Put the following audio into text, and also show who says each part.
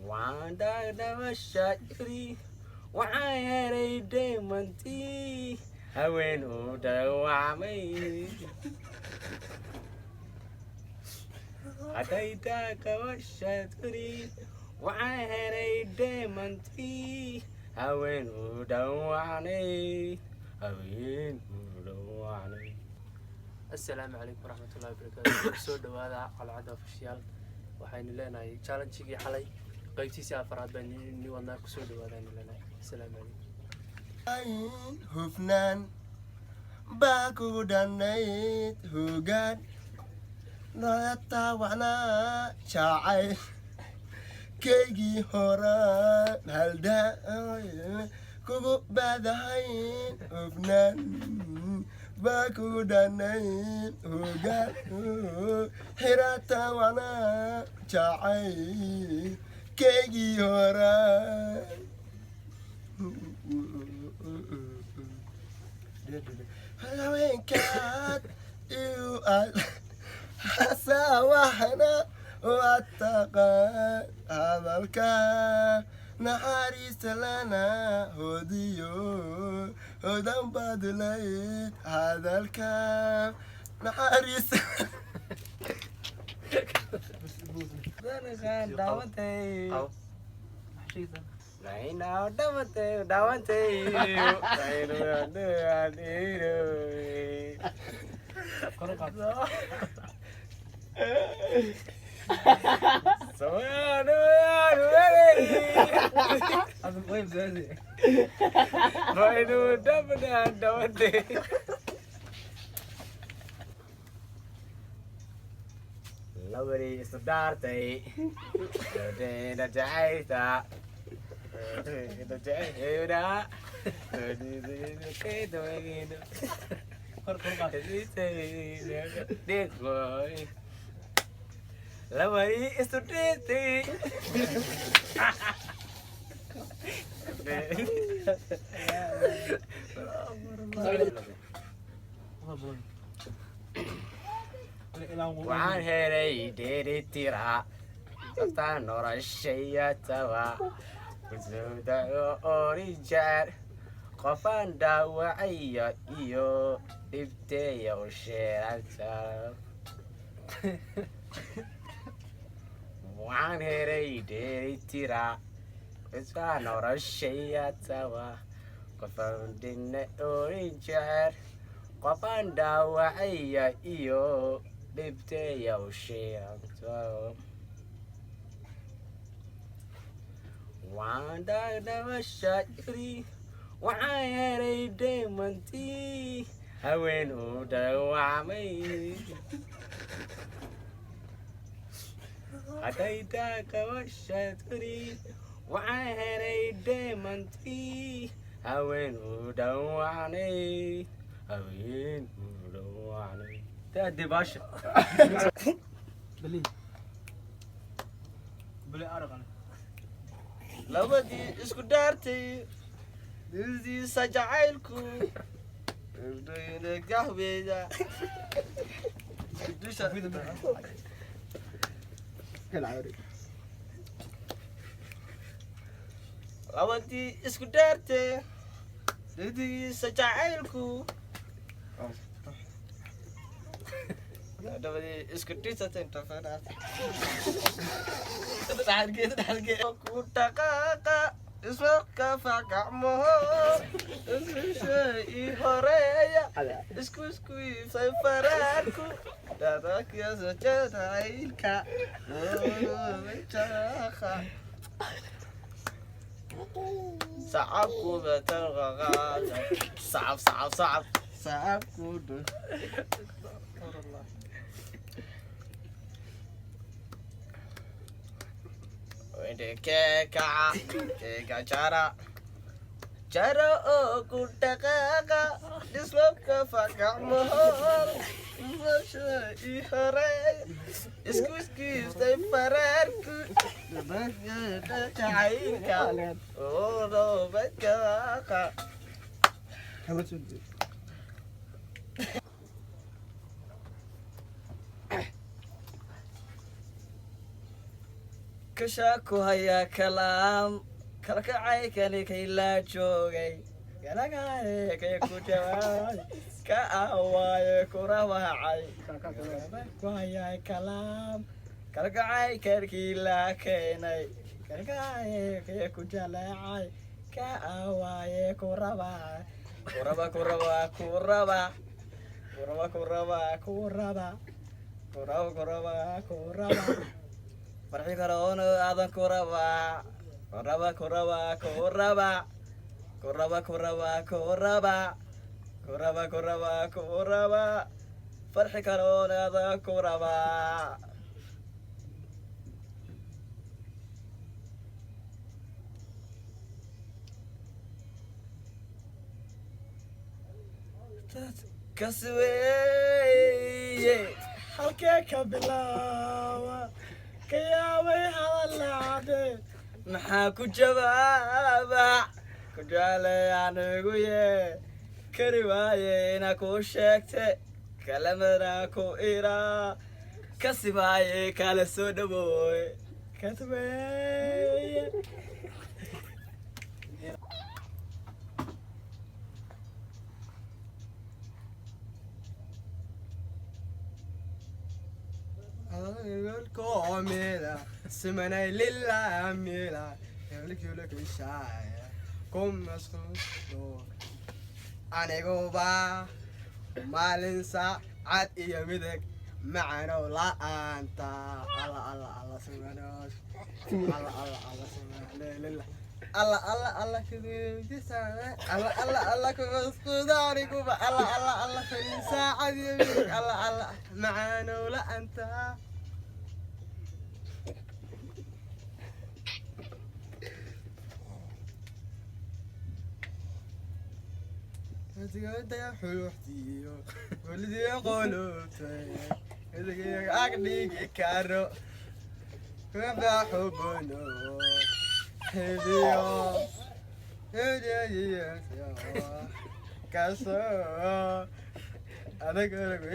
Speaker 1: Wanda Damashari, why Demonti? I went over Wami. Ataita Kawashari, why Demonti? I went over Wani. I went over Wani.
Speaker 2: السلام عليكم ورحمة الله وبركاته. سو دوادا قلعة official waxaynu leenahay challenge-gii xalay qaybtiisii afraad baan ni wadnaa ku soo dhawaadaan leenahay. السلام عليكم.
Speaker 3: hufnaan baa kugu dhannayd hoggaan nayataawacnaa jaacay keygii horaan haldhaa kugu baadahayn hufnaan baa kugu dhannayd hoggaan xiraataawacnaa jaacay keygii horaan haweenkaad iu aad hasaawahana waad taqaan hadalka naxariista lana hodiyo hodan baad layd hadalka naxariista
Speaker 1: Right now, Davante, Nobody is the dirty. The Jaita. The Jaita. This boy. Nobody is the dirty. Waxaan helay dheelitira dadka noloshaya tawa kusooda orijaar qofaan dhaawacaya iyo dhibteeya u sheeranta waxaan helay dheelitira dadka noloshaya tawa qofaan dhina orijaar qofaan dhaawacaya iyo dhibteeya u sheeranta Wanda Damashari, why are Demonti? I went over Wami. Ataita Kawashari, why are Demonti? I went over Wani. I went over Wani. That devotion.
Speaker 2: Beli aragan.
Speaker 3: labadii isku dhaartay dildiisa jacaylku gahbeeda labadii isku dhaartay dildiisa jacaylku dabadii isku dhisatay intafanaad ku dhaqaaqa isla kafagacmaho iskushay horeeya isku iibsay faraarku dhadakyaso jadaylka jaqa sacabku batalqaqaada sacabku keka cara ku dhaqaaqa isloka fagacmahoor i horeey isku iibsay faraarku jacaylka oodobadkaaqa كشاكو هيا كلام كركعي كاني كي لا جوغي كركعي كي كوجواي كأواي كرواعي كركعي هيا كلام كركعي كي لا كيني كركعي كي كوجلاعي كأواي كرواعي كروا كروا كروا كروا كروا كروا كروا كروا كروا فرحي كرون هذا كروا كروا كروا كروا كروا كروا كروا كروا كروا كروا فرحي كرون هذا كروا كسوي حلكك بلاوة كياوي هاللعبة محاكو جوابا كجالي عنقوية كرواية ناكو شكت كلامناكو إيرا كسباية كالسو دبوي كسوي
Speaker 1: الكوميلا سمنا لله ميلا يقولك الشاي كم مسخوط أنا جوبا مالن ساعات يا بدك معنا ولا أنت الله الله الله سمنا الله الله الله سمنا لله الله الله الله كذي جسنا الله الله الله كمسكوداري كوبا الله الله الله خلي ساعة يبيك الله الله معانا ولا أنت أنت يا حلوتي ولدي يقولوا إذا أقدي كارو ما حبنا هديو هديو كاسو أنا كارو